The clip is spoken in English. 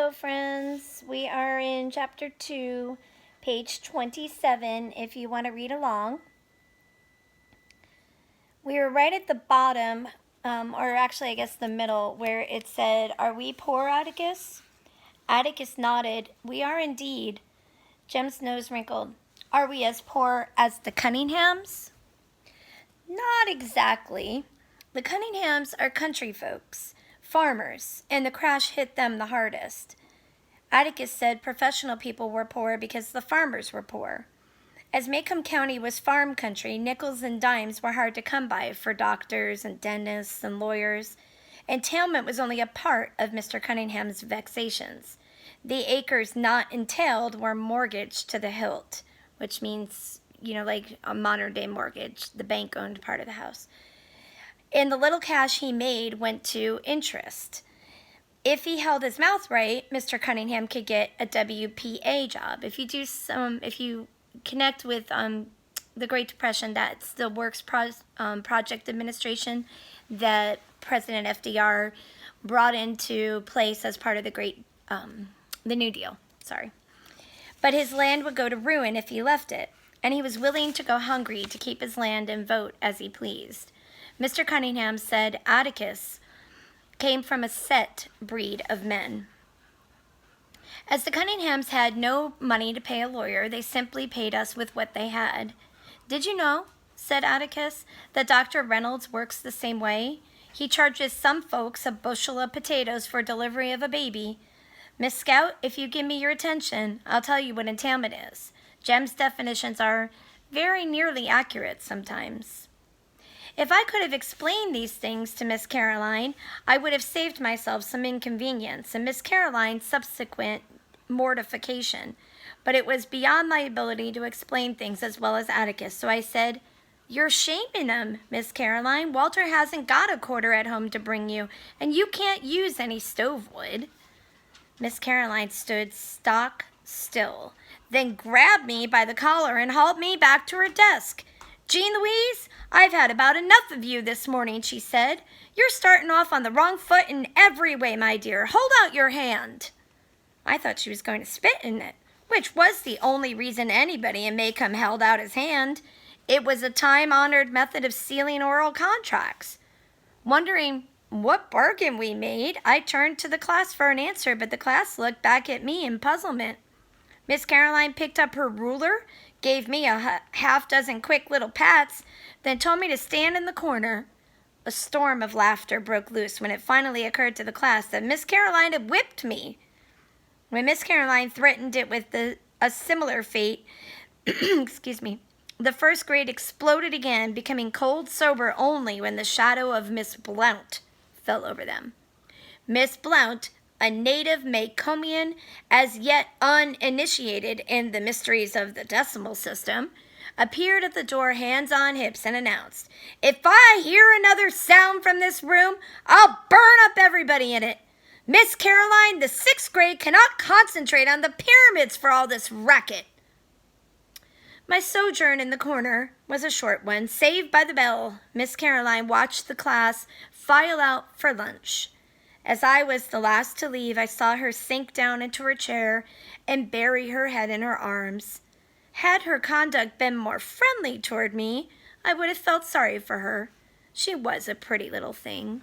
Hello, friends. We are in chapter 2, page 27, if you want to read along. We were right at the bottom, or actually, I guess the middle, where it said, "Are we poor, Atticus?" Atticus nodded. "We are indeed." Jem's nose wrinkled. "Are we as poor as the Cunninghams?" "Not exactly. The Cunninghams are country folks, farmers, and the crash hit them the hardest." Atticus said professional people were poor because the farmers were poor. As Macomb County was farm country, nickels and dimes were hard to come by for doctors and dentists and lawyers. Entailment was only a part of Mr. Cunningham's vexations. The acres not entailed were mortgaged to the hilt, which means, like a modern-day mortgage, the bank-owned part of the house. And the little cash he made went to interest. If he held his mouth right, Mr. Cunningham could get a WPA job. If you connect with the Great Depression, that's the Works Project Administration that President FDR brought into place as part of the New Deal. But his land would go to ruin if he left it, and he was willing to go hungry to keep his land and vote as he pleased. Mr. Cunningham said Atticus came from a set breed of men. As the Cunninghams had no money to pay a lawyer, they simply paid us with what they had. "Did you know," said Atticus, "that Dr. Reynolds works the same way? He charges some folks a bushel of potatoes for delivery of a baby. Miss Scout, if you give me your attention, I'll tell you what entailment is. Jem's definitions are very nearly accurate sometimes." If I could have explained these things to Miss Caroline, I would have saved myself some inconvenience and Miss Caroline's subsequent mortification. But it was beyond my ability to explain things as well as Atticus, so I said, "You're shaming him, Miss Caroline. Walter hasn't got a quarter at home to bring you, and you can't use any stove wood." Miss Caroline stood stock still, then grabbed me by the collar and hauled me back to her desk. "Jean Louise, I've had about enough of you this morning," she said. "You're starting off on the wrong foot in every way, my dear. Hold out your hand." I thought she was going to spit in it, which was the only reason anybody in Macomb held out his hand. It was a time-honored method of sealing oral contracts. Wondering what bargain we made, I turned to the class for an answer, but the class looked back at me in puzzlement. Miss Caroline picked up her ruler, gave me a half-dozen quick little pats, then told me to stand in the corner. A storm of laughter broke loose when it finally occurred to the class that Miss Caroline had whipped me. When Miss Caroline threatened it with a similar fate, the first grade exploded again, becoming cold sober only when the shadow of Miss Blount fell over them. Miss Blount, a native Macomian, as yet uninitiated in the mysteries of the decimal system, appeared at the door, hands on hips, and announced, "If I hear another sound from this room, I'll burn up everybody in it. Miss Caroline, the 6th grade cannot concentrate on the pyramids for all this racket." My sojourn in the corner was a short one. Saved by the bell, Miss Caroline watched the class file out for lunch. As I was the last to leave, I saw her sink down into her chair and bury her head in her arms. Had her conduct been more friendly toward me, I would have felt sorry for her. She was a pretty little thing.